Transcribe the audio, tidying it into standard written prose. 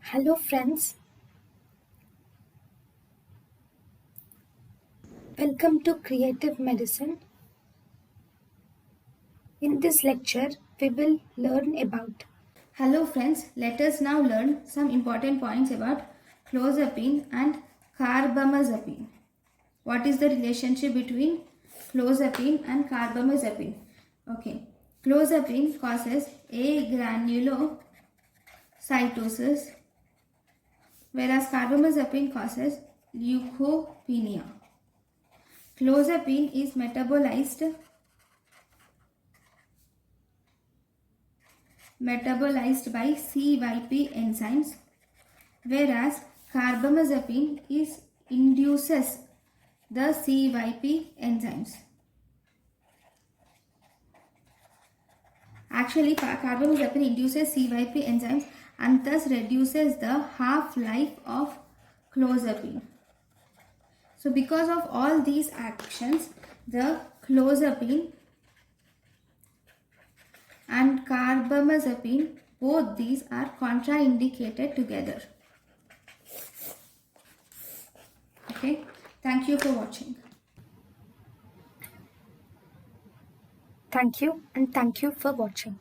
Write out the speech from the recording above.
Hello friends, welcome to Creative Medicine. In this lecture, we will learn about. Hello friends, let us now learn some important points about clozapine and carbamazepine. What is the relationship between clozapine and carbamazepine? Okay, clozapine causes agranulocytosis, whereas carbamazepine causes leukopenia. Clozapine is metabolized by CYP enzymes, whereas carbamazepine induces the CYP enzymes. Actually, carbamazepine induces CYP enzymes and thus reduces the half-life of clozapine. So because of all these actions, the clozapine and carbamazepine, both these are contraindicated together. Okay, thank you for watching. Thank you and thank you for watching.